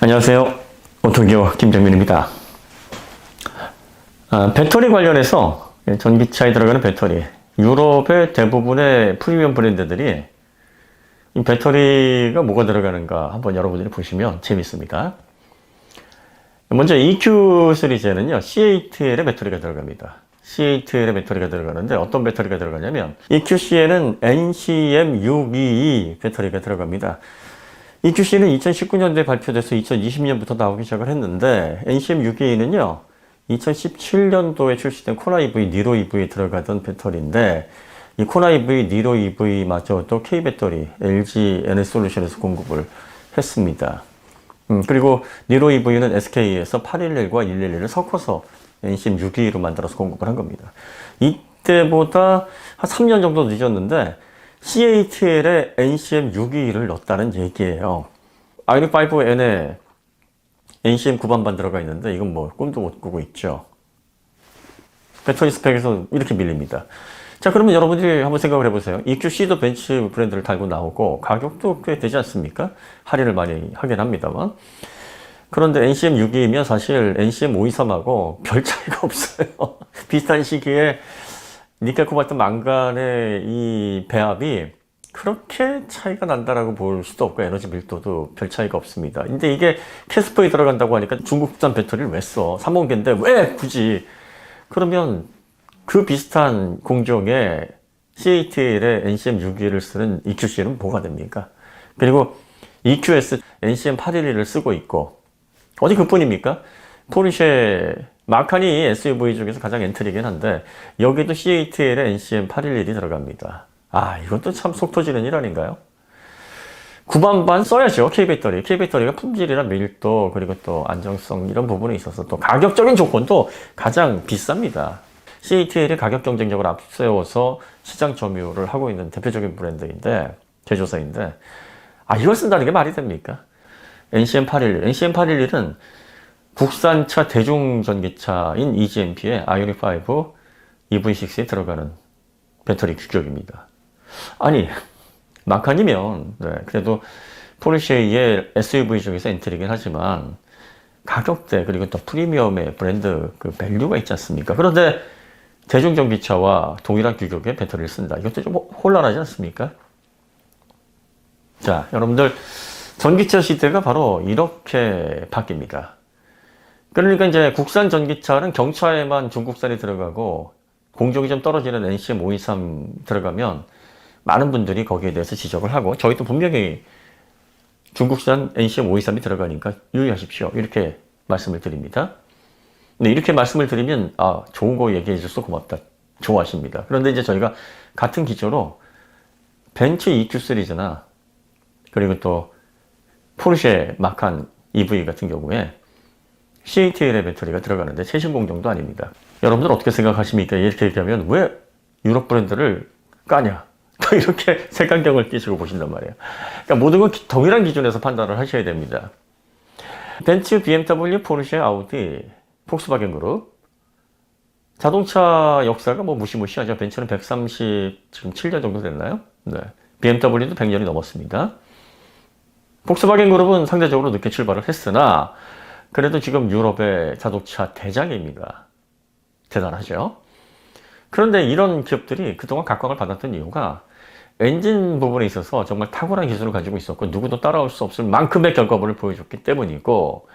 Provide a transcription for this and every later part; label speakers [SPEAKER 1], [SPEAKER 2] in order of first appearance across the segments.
[SPEAKER 1] 안녕하세요. 오토기오 김정민입니다. 배터리 관련해서 전기차에 들어가는 배터리, 유럽의 대부분의 프리미엄 브랜드들이 이 배터리가 뭐가 들어가는가 한번 여러분들이 보시면 재밌습니다. 먼저 EQ 시리즈에는요, C8L의 배터리가 들어갑니다. C8L의 배터리가 들어가는데 어떤 배터리가 들어가냐면 EQC에는 NCM622 배터리가 들어갑니다. EQC는 2019년도에 발표돼서 2020년부터 나오기 시작을 했는데 NCM622는요 2017년도에 출시된 코나 EV, 니로 EV에 들어가던 배터리인데 이 코나 EV, 니로 EV마저도 K배터리, LG 에너지솔루션에서 공급을 했습니다. 그리고 니로 EV는 SK에서 811과 111을 섞어서 NCM622로 만들어서 공급을 한 겁니다. 이때보다 한 3년 정도 늦었는데 C8L에 NCM622를 넣었다는 얘기예요. 아이오닉5N에 NCM 9반반 들어가 있는데 이건 뭐 꿈도 못 꾸고 있죠. 배터리 스펙에서 이렇게 밀립니다. 자, 그러면 여러분들이 한번 생각을 해보세요. EQC도 벤츠 브랜드를 달고 나오고 가격도 꽤 되지 않습니까? 할인을 많이 하긴 합니다만. 그런데 NCM622면 사실 NCM523하고 별 차이가 없어요. 비슷한 시기에 니켈, 코발트, 망간의 이 배합이 그렇게 차이가 난다라고 볼 수도 없고 에너지 밀도도 별 차이가 없습니다. 근데 이게 캐스퍼에 들어간다고 하니까 중국산 배터리를 왜 써? 3원계인데 왜 굳이? 그러면 그 비슷한 공정의 C8L에 NCM621을 쓰는 EQC는 뭐가 됩니까? 그리고 EQS NCM811을 쓰고 있고 어디 그뿐입니까? 포르쉐 마칸이 SUV 중에서 가장 엔트리긴 한데 여기도 C8L에 NCM811이 들어갑니다. 이것도 참 속 터지는 일 아닌가요? 9반반 써야죠. K배터리. K배터리가 품질이나 밀도 그리고 또 안정성 이런 부분에 있어서 또 가격적인 조건도 가장 비쌉니다. C8L이 가격 경쟁력을 앞세워서 시장 점유를 하고 있는 대표적인 브랜드인데 제조사인데 이걸 쓴다는 게 말이 됩니까? NCM811은 국산차 대중전기차인 EGMP의 아이오닉5 EV6에 들어가는 배터리 규격입니다. 마칸이면 그래도 포르쉐의 SUV 중에서 엔트리긴 하지만 가격대 그리고 또 프리미엄의 브랜드 그 밸류가 있지 않습니까? 그런데 대중전기차와 동일한 규격의 배터리를 쓴다. 이것도 좀 혼란하지 않습니까? 자, 여러분들 전기차 시대가 바로 이렇게 바뀝니다. 그러니까 이제 국산 전기차는 경차에만 중국산이 들어가고 공정이 좀 떨어지는 NCM523 들어가면 많은 분들이 거기에 대해서 지적을 하고 저희도 분명히 중국산 NCM523이 들어가니까 유의하십시오. 이렇게 말씀을 드립니다. 근데 이렇게 말씀을 드리면 좋은 거 얘기해 줘서 고맙다. 좋아하십니다. 그런데 이제 저희가 같은 기조로 벤츠 EQ 시리즈나 그리고 또 포르쉐 마칸 EV 같은 경우에 C8L의 배터리가 들어가는데 최신 공정도 아닙니다. 여러분들 어떻게 생각하십니까? 이렇게 얘기하면 왜 유럽 브랜드를 까냐? 또 이렇게 색안경을 끼시고 보신단 말이에요. 그러니까 모든 건 동일한 기준에서 판단을 하셔야 됩니다. 벤츠, BMW, 포르쉐, 아우디, 폭스바겐 그룹 자동차 역사가 뭐 무시무시하죠. 벤츠는 137년 정도 됐나요? 네. BMW도 100년이 넘었습니다. 폭스바겐 그룹은 상대적으로 늦게 출발을 했으나 그래도 지금 유럽의 자동차 대장입니다. 대단하죠? 그런데 이런 기업들이 그동안 각광을 받았던 이유가 엔진 부분에 있어서 정말 탁월한 기술을 가지고 있었고 누구도 따라올 수 없을 만큼의 결과물을 보여줬기 때문이고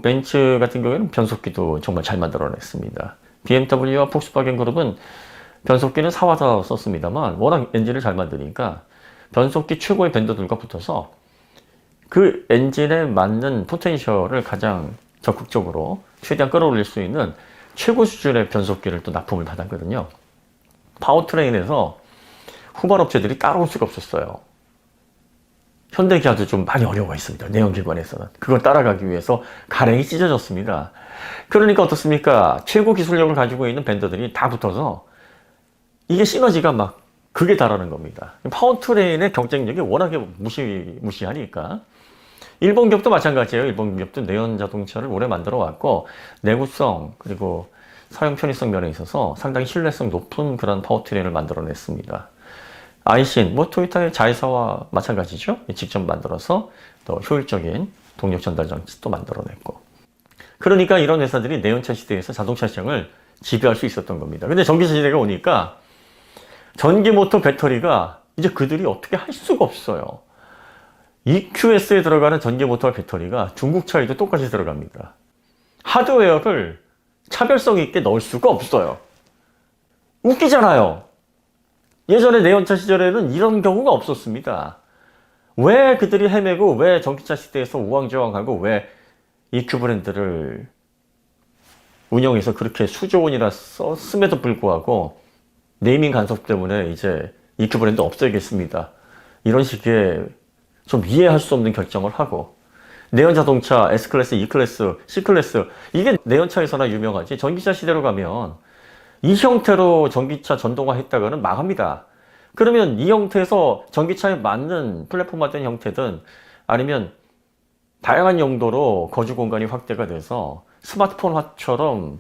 [SPEAKER 1] 벤츠 같은 경우에는 변속기도 정말 잘 만들어냈습니다. BMW와 폭스바겐 그룹은 변속기는 사와서 썼습니다만 워낙 엔진을 잘 만드니까 변속기 최고의 벤더들과 붙어서 그 엔진에 맞는 포텐셜을 가장 적극적으로 최대한 끌어올릴 수 있는 최고 수준의 변속기를 또 납품을 받았거든요. 파워트레인에서 후발 업체들이 따라올 수가 없었어요. 현대기아도 좀 많이 어려워가 있습니다. 내연기관에서는. 그걸 따라가기 위해서 가랭이 찢어졌습니다. 그러니까 어떻습니까? 최고 기술력을 가지고 있는 벤더들이 다 붙어서 이게 시너지가 막 극에 달하는 겁니다. 파워트레인의 경쟁력이 워낙에 무시하니까. 일본 기업도 마찬가지예요. 일본 기업도 내연 자동차를 오래 만들어 왔고 내구성 그리고 사용 편의성 면에 있어서 상당히 신뢰성 높은 그런 파워트레인을 만들어냈습니다. 아이신, 토요타의 자회사와 마찬가지죠. 직접 만들어서 더 효율적인 동력 전달 장치도 만들어냈고. 그러니까 이런 회사들이 내연차 시대에서 자동차 시장을 지배할 수 있었던 겁니다. 근데 전기차 시대가 오니까 전기모터 배터리가 이제 그들이 어떻게 할 수가 없어요. EQS에 들어가는 전기모터 배터리가 중국차에도 똑같이 들어갑니다. 하드웨어를 차별성 있게 넣을 수가 없어요. 웃기잖아요. 예전에 내연차 시절에는 이런 경우가 없었습니다. 왜 그들이 헤매고 왜 전기차 시대에서 우왕좌왕하고 왜 EQ 브랜드를 운영해서 그렇게 수조 원이나 썼음에도 불구하고 네이밍 간섭 때문에 이제 EQ 브랜드 없애겠습니다. 이런 식의 좀 이해할 수 없는 결정을 하고 내연 자동차 S클래스, E클래스, C클래스 이게 내연차에서나 유명하지 전기차 시대로 가면 이 형태로 전기차 전동화 했다가는 망합니다. 그러면 이 형태에서 전기차에 맞는 플랫폼화된 형태든 아니면 다양한 용도로 거주 공간이 확대가 돼서 스마트폰화처럼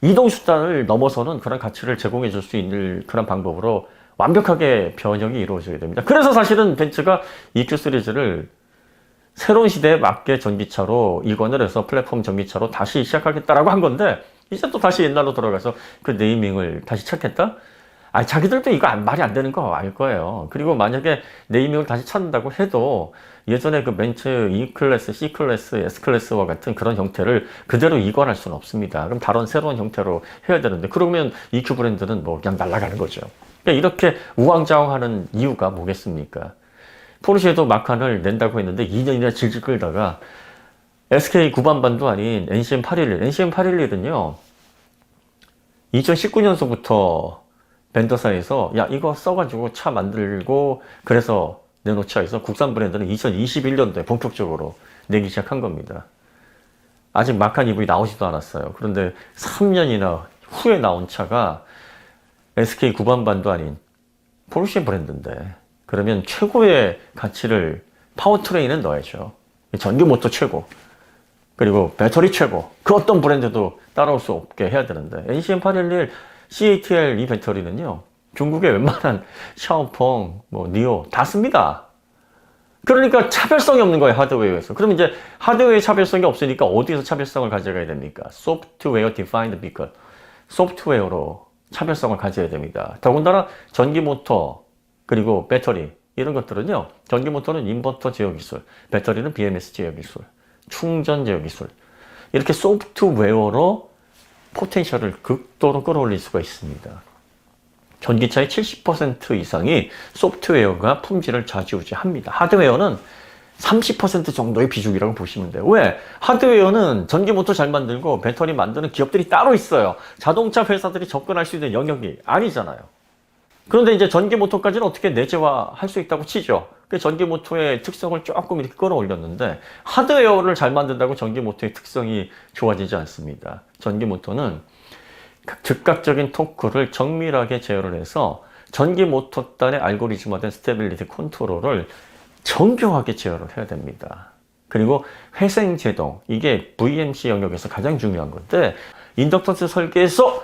[SPEAKER 1] 이동 수단을 넘어서는 그런 가치를 제공해 줄 수 있는 그런 방법으로 완벽하게 변형이 이루어져야 됩니다. 그래서 사실은 벤츠가 EQ 시리즈를 새로운 시대에 맞게 전기차로 이관을 해서 플랫폼 전기차로 다시 시작하겠다라고 한 건데 이제 또 다시 옛날로 돌아가서 그 네이밍을 다시 찾겠다? 아, 자기들도 이거 말이 안 되는 거 알 거예요. 그리고 만약에 네이밍을 다시 찾는다고 해도 예전에 그 벤츠 E클래스, C클래스, S클래스와 같은 그런 형태를 그대로 이관할 수는 없습니다. 그럼 다른 새로운 형태로 해야 되는데 그러면 EQ 브랜드는 뭐 그냥 날아가는 거죠. 그러니까 이렇게 우왕좌왕하는 이유가 뭐겠습니까? 포르쉐도 마칸을 낸다고 했는데 2년이나 질질 끌다가 SK 9반반도 아닌 NCM811은요 2019년서부터 벤더사에서 야 이거 써가지고 차 만들고 그래서 내놓자 해서 국산 브랜드는 2021년도에 본격적으로 내기 시작한 겁니다. 아직 마칸 EV 나오지도 않았어요. 그런데 3년이나 후에 나온 차가 SK 9반반도 아닌 포르쉐 브랜드인데 그러면 최고의 가치를 파워트레인에 넣어야죠. 전기 모터 최고 그리고 배터리 최고 그 어떤 브랜드도 따라올 수 없게 해야 되는데 NCM811 CATL 이 배터리는요 중국의 웬만한 샤오펑, 뭐 니오 다 씁니다. 그러니까 차별성이 없는 거예요 하드웨어에서. 그럼 이제 하드웨어의 차별성이 없으니까 어디에서 차별성을 가져가야 됩니까? 소프트웨어 디파인드 비클 소프트웨어로 차별성을 가져야 됩니다. 더군다나 전기 모터 그리고 배터리 이런 것들은요 전기 모터는 인버터 제어 기술, 배터리는 BMS 제어 기술, 충전 제어 기술 이렇게 소프트웨어로 포텐셜을 극도로 끌어올릴 수가 있습니다. 전기차의 70% 이상이 소프트웨어가 품질을 좌지우지합니다. 하드웨어는 30% 정도의 비중이라고 보시면 돼요. 왜? 하드웨어는 전기 모터 잘 만들고 배터리 만드는 기업들이 따로 있어요. 자동차 회사들이 접근할 수 있는 영역이 아니잖아요. 그런데 이제 전기 모터까지는 어떻게 내재화할 수 있다고 치죠. 그 전기 모터의 특성을 조금 이렇게 끌어올렸는데 하드웨어를 잘 만든다고 전기 모터의 특성이 좋아지지 않습니다. 전기 모터는 즉각적인 토크를 정밀하게 제어를 해서 전기 모터단의 알고리즘화된 스테빌리티 컨트롤을 정교하게 제어를 해야 됩니다. 그리고 회생제동, 이게 VMC 영역에서 가장 중요한 건데 인덕턴스 설계에서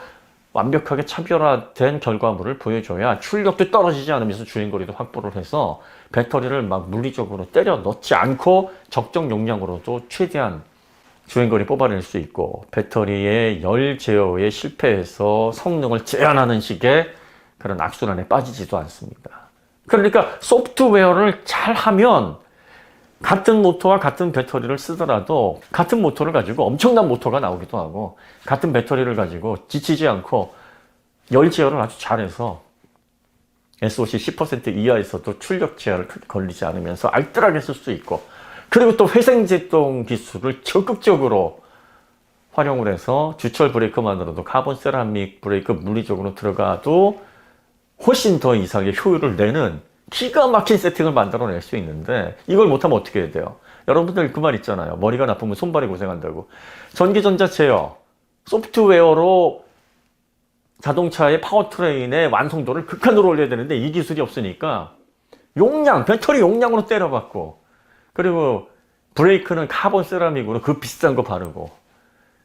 [SPEAKER 1] 완벽하게 차별화된 결과물을 보여줘야 출력도 떨어지지 않으면서 주행거리도 확보를 해서 배터리를 막 물리적으로 때려 넣지 않고 적정 용량으로도 최대한 주행거리 뽑아낼 수 있고 배터리의 열 제어에 실패해서 성능을 제한하는 식의 그런 악순환에 빠지지도 않습니다. 그러니까 소프트웨어를 잘 하면 같은 모터와 같은 배터리를 쓰더라도 같은 모터를 가지고 엄청난 모터가 나오기도 하고 같은 배터리를 가지고 지치지 않고 열 제어를 아주 잘해서 SOC 10% 이하에서도 출력 제한을 걸리지 않으면서 알뜰하게 쓸 수 있고 그리고 또 회생제동 기술을 적극적으로 활용을 해서 주철 브레이크만으로도 카본 세라믹 브레이크 물리적으로 들어가도 훨씬 더 이상의 효율을 내는 기가 막힌 세팅을 만들어낼 수 있는데 이걸 못하면 어떻게 해야 돼요? 여러분들 그 말 있잖아요. 머리가 나쁘면 손발이 고생한다고. 전기전자 제어, 소프트웨어로 자동차의 파워트레인의 완성도를 극한으로 올려야 되는데 이 기술이 없으니까 용량, 배터리 용량으로 때려받고 그리고 브레이크는 카본 세라믹으로 그 비싼 거 바르고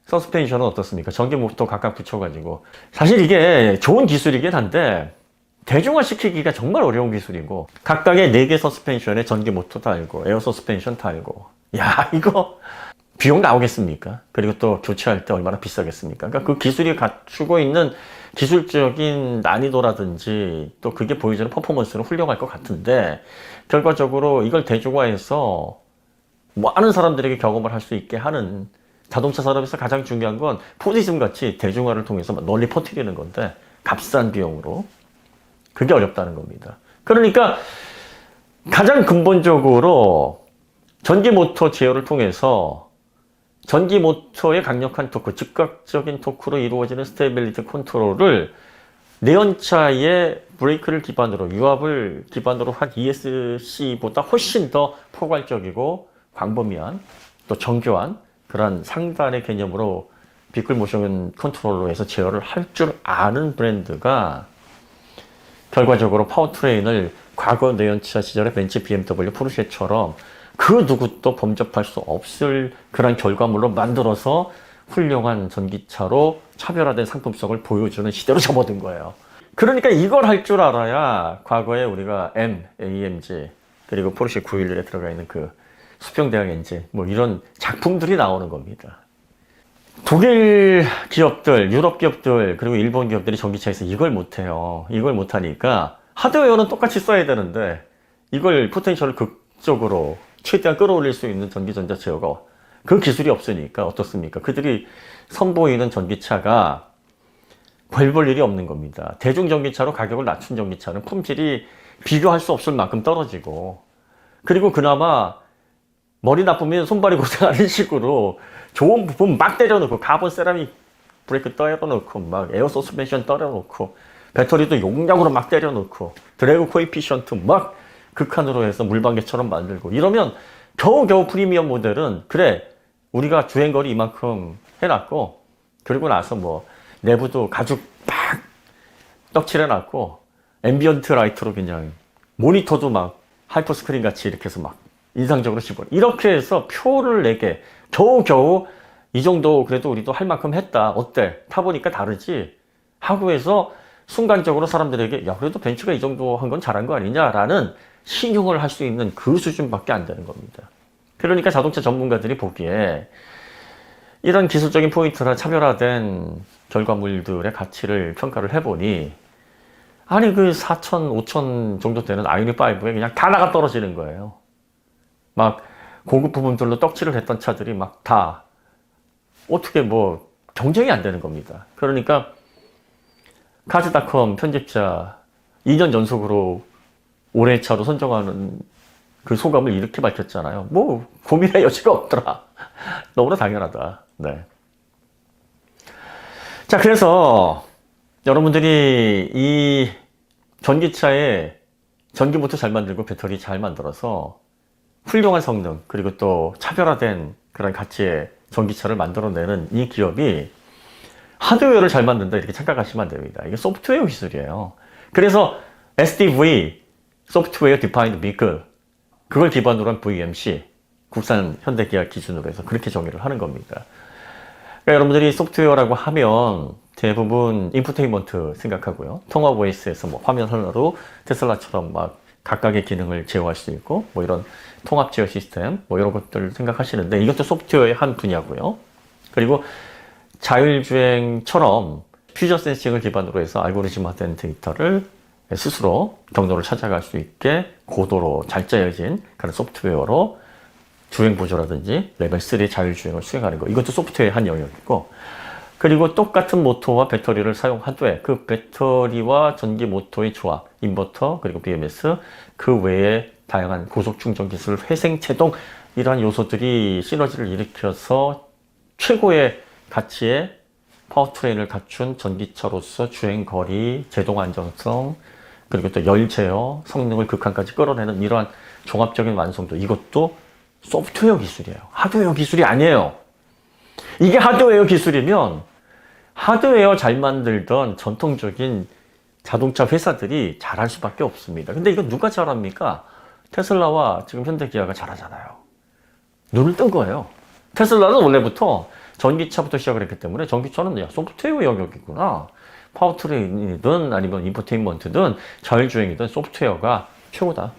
[SPEAKER 1] 서스펜션은 어떻습니까? 전기 모터 각각 붙여가지고 사실 이게 좋은 기술이긴 한데 대중화시키기가 정말 어려운 기술이고 각각의 4개 서스펜션에 전기 모터 달고 에어 서스펜션 달고 야, 이거 비용 나오겠습니까? 그리고 또 교체할 때 얼마나 비싸겠습니까? 그러니까 그 기술이 갖추고 있는 기술적인 난이도라든지 또 그게 보여주는 퍼포먼스는 훌륭할 것 같은데 결과적으로 이걸 대중화해서 많은 사람들에게 경험을 할 수 있게 하는 자동차 산업에서 가장 중요한 건 포디즘 같이 대중화를 통해서 널리 퍼뜨리는 건데 값싼 비용으로 그게 어렵다는 겁니다. 그러니까 가장 근본적으로 전기 모터 제어를 통해서 전기 모터의 강력한 토크, 즉각적인 토크로 이루어지는 스테빌리티 컨트롤을 내연차의 브레이크를 기반으로, 유압을 기반으로 한 ESC보다 훨씬 더 포괄적이고 광범위한 또 정교한 그런 상단의 개념으로 비클 모션 컨트롤로 해서 제어를 할 줄 아는 브랜드가 결과적으로 파워트레인을 과거 내연차 시절의 벤츠, BMW, 포르쉐처럼 그 누구도 범접할 수 없을 그런 결과물로 만들어서 훌륭한 전기차로 차별화된 상품성을 보여주는 시대로 접어든 거예요. 그러니까 이걸 할 줄 알아야 과거에 우리가 M, AMG 그리고 포르쉐 911에 들어가 있는 그 수평대항 엔진 뭐 이런 작품들이 나오는 겁니다. 독일 기업들, 유럽 기업들 그리고 일본 기업들이 전기차에서 이걸 못해요. 이걸 못하니까 하드웨어는 똑같이 써야 되는데 이걸 포텐셜을 극적으로 최대한 끌어올릴 수 있는 전기전자 제어가 그 기술이 없으니까 어떻습니까? 그들이 선보이는 전기차가 별 볼 일이 없는 겁니다. 대중전기차로 가격을 낮춘 전기차는 품질이 비교할 수 없을 만큼 떨어지고 그리고 그나마 머리 나쁘면 손발이 고생하는 식으로 좋은 부품 막 때려놓고 카본 세라믹 브레이크 때려놓고 막 에어 서스펜션 때려놓고 배터리도 용량으로 막 때려놓고 드래그 코에피션트 막 극한으로 해서 물방개처럼 만들고 이러면 겨우겨우 프리미엄 모델은 그래 우리가 주행거리 이만큼 해놨고 그리고 나서 뭐 내부도 가죽 딱 떡칠해놨고 앰비언트 라이트로 그냥 모니터도 막 하이퍼 스크린 같이 이렇게 해서 막 인상적으로 집어 이렇게 해서 표를 내게 겨우겨우 이 정도 그래도 우리도 할 만큼 했다 어때 타보니까 다르지 하고 해서 순간적으로 사람들에게 야 그래도 벤츠가 이 정도 한 건 잘한 거 아니냐라는 신용을 할 수 있는 그 수준밖에 안 되는 겁니다. 그러니까 자동차 전문가들이 보기에 이런 기술적인 포인트나 차별화된 결과물들의 가치를 평가를 해보니 아니 그 4천, 5천 정도 되는 아이오닉5에 그냥 다 나가 떨어지는 거예요. 막 고급 부분들로 떡칠을 했던 차들이 막 다 어떻게 뭐 경쟁이 안 되는 겁니다. 그러니까 카즈닷컴 편집자 2년 연속으로 올해 차로 선정하는 그 소감을 이렇게 밝혔잖아요. 뭐 고민할 여지가 없더라. 너무나 당연하다. 네. 자, 그래서 여러분들이 이 전기차에 전기모터 잘 만들고 배터리 잘 만들어서 훌륭한 성능 그리고 또 차별화된 그런 가치의 전기차를 만들어내는 이 기업이 하드웨어를 잘 만든다 이렇게 착각하시면 안 됩니다. 이게 소프트웨어 기술이에요. 그래서 SDV, 소프트웨어 디파인드 비클 그걸 기반으로 한 VMC 국산 현대기아 기준으로 해서 그렇게 정의를 하는 겁니다. 그러니까 여러분들이 소프트웨어라고 하면 대부분 인포테인먼트 생각하고요. 통합 OS에서 뭐 화면 하나로 테슬라처럼 막 각각의 기능을 제어할 수 있고 뭐 이런 통합 제어 시스템 뭐 이런 것들을 생각하시는데 이것도 소프트웨어의 한 분야고요. 그리고 자율주행처럼 퓨전 센싱을 기반으로 해서 알고리즘화된 데이터를 스스로 경로를 찾아갈 수 있게 고도로 잘 짜여진 그런 소프트웨어로 주행 보조라든지 레벨 3 자율주행을 수행하는 거 이것도 소프트웨어의 한 영역이고 그리고 똑같은 모터와 배터리를 사용하되 그 배터리와 전기 모터의 조합, 인버터 그리고 BMS 그 외에 다양한 고속 충전 기술, 회생 제동 이러한 요소들이 시너지를 일으켜서 최고의 가치의 파워트레인을 갖춘 전기차로서 주행거리, 제동 안정성 그리고 또 열 제어, 성능을 극한까지 끌어내는 이러한 종합적인 완성도 이것도 소프트웨어 기술이에요. 하드웨어 기술이 아니에요. 이게 하드웨어 기술이면 하드웨어 잘 만들던 전통적인 자동차 회사들이 잘할 수밖에 없습니다. 근데 이거 누가 잘합니까? 테슬라와 지금 현대기아가 잘하잖아요. 눈을 뜬 거예요. 테슬라는 원래부터 전기차부터 시작을 했기 때문에 전기차는 야, 소프트웨어 영역이구나. 파워트레인이든 아니면 인포테인먼트든 자율주행이든 소프트웨어가 최고다.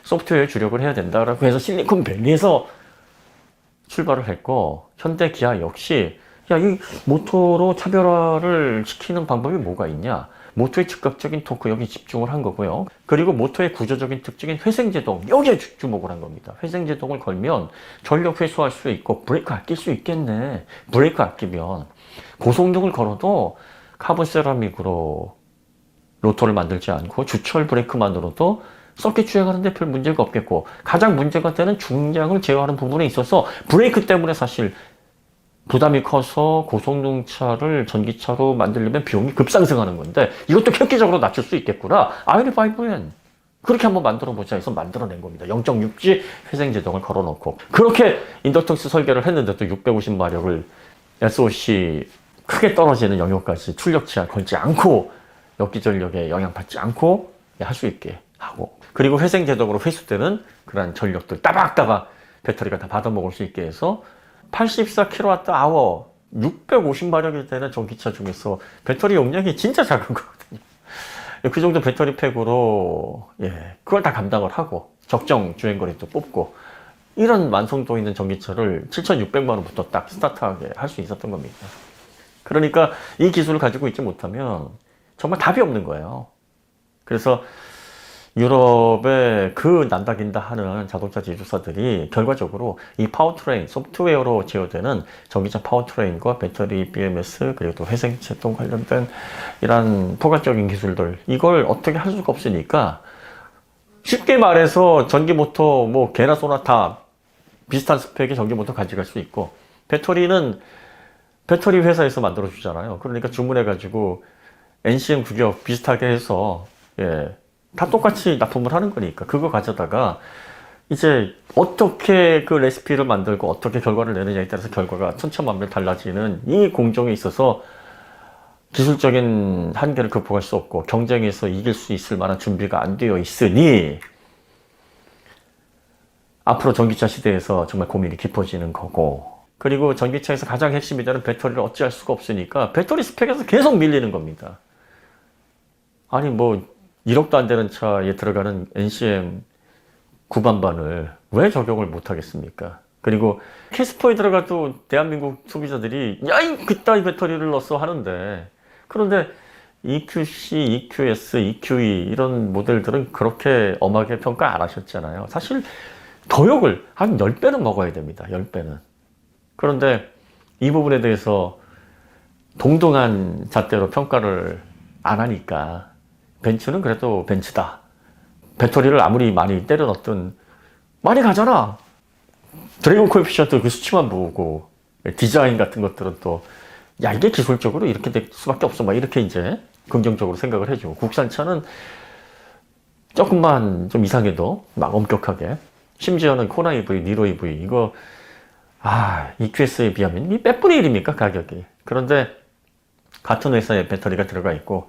[SPEAKER 1] 소프트웨어에 주력을 해야 된다라고 해서 실리콘밸리에서 출발을 했고, 현대 기아 역시 야, 이 모토로 차별화를 시키는 방법이 뭐가 있냐? 모토의 즉각적인 토크 여기 집중을 한 거고요. 그리고 모토의 구조적인 특징인 회생제동 여기에 주목을 한 겁니다. 회생제동을 걸면 전력 회수할 수 있고 브레이크 아낄 수 있겠네. 브레이크 아끼면 고속력을 걸어도 카본 세라믹으로 로터를 만들지 않고 주철 브레이크만으로도 서킷 주행하는데 별 문제가 없겠고, 가장 문제가 되는 중량을 제어하는 부분에 있어서 브레이크 때문에 사실 부담이 커서 고성능차를 전기차로 만들려면 비용이 급상승하는 건데, 이것도 획기적으로 낮출 수 있겠구나. 아이리5N 그렇게 한번 만들어보자 해서 만들어낸 겁니다. 0.6G 회생제동을 걸어놓고, 그렇게 인덕턴스 설계를 했는데도 650마력을 SOC 크게 떨어지는 영역까지 출력 제한 걸지 않고 역기전력에 영향받지 않고 할 수 있게 하고, 그리고 회생제동으로 회수되는 그런 전력들 따박따박 배터리가 다 받아먹을 수 있게 해서 84kWh 650마력이 되는 전기차 중에서 배터리 용량이 진짜 작은 거거든요. 그 정도 배터리 팩으로 그걸 다 감당을 하고 적정 주행거리도 뽑고, 이런 완성도 있는 전기차를 7,600만 원부터 딱 스타트하게 할 수 있었던 겁니다. 그러니까 이 기술을 가지고 있지 못하면 정말 답이 없는 거예요. 그래서 유럽의 그 난다긴다 하는 자동차 제조사들이 결과적으로 이 파워트레인, 소프트웨어로 제어되는 전기차 파워트레인과 배터리 BMS, 그리고 또 회생제동 관련된 이런 포괄적인 기술들, 이걸 어떻게 할 수가 없으니까 쉽게 말해서 전기모터 뭐 개나 소나 다 비슷한 스펙의 전기모터 가져갈 수 있고, 배터리는 배터리 회사에서 만들어 주잖아요. 그러니까 주문해가지고 NCM 규격 비슷하게 해서 다 똑같이 납품을 하는 거니까 그거 가져다가 이제 어떻게 그 레시피를 만들고 어떻게 결과를 내느냐에 따라서 결과가 천차만별 달라지는 이 공정에 있어서 기술적인 한계를 극복할 수 없고 경쟁에서 이길 수 있을 만한 준비가 안 되어 있으니 앞으로 전기차 시대에서 정말 고민이 깊어지는 거고, 그리고 전기차에서 가장 핵심이 되는 배터리를 어찌할 수가 없으니까 배터리 스펙에서 계속 밀리는 겁니다. 아니 뭐 1억도 안 되는 차에 들어가는 NCM 구반반을 왜 적용을 못 하겠습니까? 그리고 캐스퍼에 들어가도 대한민국 소비자들이 야, 이 그따위 배터리를 넣어서 하는데, 그런데 EQC, EQS, EQE 이런 모델들은 그렇게 엄하게 평가 안 하셨잖아요. 사실 도역을 한 10배는 먹어야 됩니다. 10배는. 그런데 이 부분에 대해서 동등한 잣대로 평가를 안 하니까 벤츠는 그래도 벤츠다. 배터리를 아무리 많이 때려 넣었든 많이 가잖아. 드래곤 코에피션트 그 수치만 보고 디자인 같은 것들은 또 야, 이게 기술적으로 이렇게 될 수밖에 없어. 막 이렇게 이제 긍정적으로 생각을 해주고, 국산차는 조금만 좀 이상해도 막 엄격하게, 심지어는 코나 EV, 니로 EV 이거 EQS에 비하면 이 몇 분의 1입니까 가격이. 그런데 같은 회사에 배터리가 들어가 있고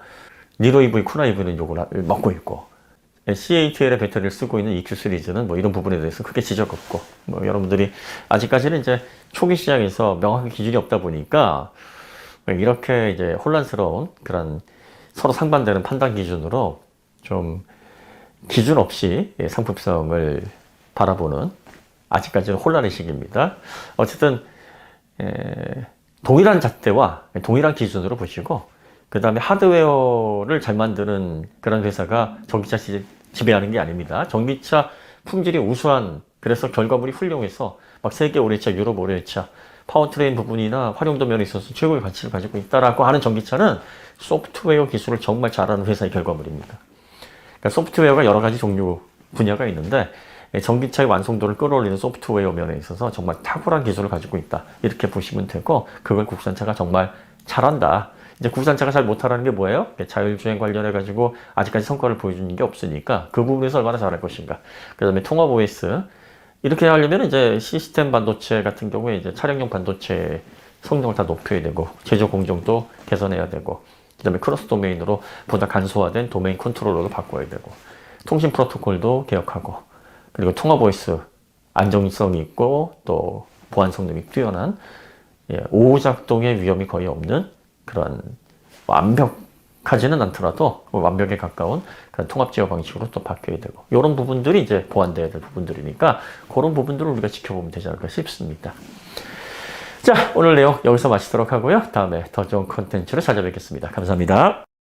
[SPEAKER 1] 니로 EV, 쿠나 EV는 요걸 먹고 있고, CATL의 배터리를 쓰고 있는 EQ 시리즈는 뭐 이런 부분에 대해서 크게 지적 없고, 뭐 여러분들이 아직까지는 이제 초기 시장에서 명확한 기준이 없다 보니까 이렇게 이제 혼란스러운 그런 서로 상반되는 판단 기준으로 좀 기준 없이 상품성을 바라보는 아직까지는 혼란의 시기입니다. 어쨌든 동일한 잣대와 동일한 기준으로 보시고, 그 다음에 하드웨어를 잘 만드는 그런 회사가 전기차 시대 지배하는 게 아닙니다. 전기차 품질이 우수한, 그래서 결과물이 훌륭해서 막 세계 5례차, 유럽 5례차 파워트레인 부분이나 활용도 면에 있어서 최고의 가치를 가지고 있다라고 하는 전기차는 소프트웨어 기술을 정말 잘하는 회사의 결과물입니다. 그러니까 소프트웨어가 여러 가지 종류 분야가 있는데 전기차의 완성도를 끌어올리는 소프트웨어 면에 있어서 정말 탁월한 기술을 가지고 있다, 이렇게 보시면 되고, 그걸 국산차가 정말 잘한다. 이제 국산차가 잘 못하라는 게 뭐예요? 자율주행 관련해 가지고 아직까지 성과를 보여주는 게 없으니까 그 부분에서 얼마나 잘할 것인가. 그 다음에 통합 OS, 이렇게 하려면 이제 시스템 반도체 같은 경우에 이제 차량용 반도체 성능을 다 높여야 되고, 제조 공정도 개선해야 되고, 그 다음에 크로스 도메인으로 보다 간소화된 도메인 컨트롤러도 바꿔야 되고, 통신 프로토콜도 개혁하고, 그리고 통합 OS 안정성이 있고 또 보안 성능이 뛰어난 오작동의 위험이 거의 없는 그런 완벽 가지는 않더라도 완벽에 가까운 그런 통합제어 방식으로 또 바뀌어야 되고, 이런 부분들이 이제 보완돼야 될 부분들이니까 그런 부분들을 우리가 지켜보면 되지 않을까 싶습니다. 자, 오늘 내용 여기서 마치도록 하고요. 다음에 더 좋은 콘텐츠로 찾아뵙겠습니다. 감사합니다.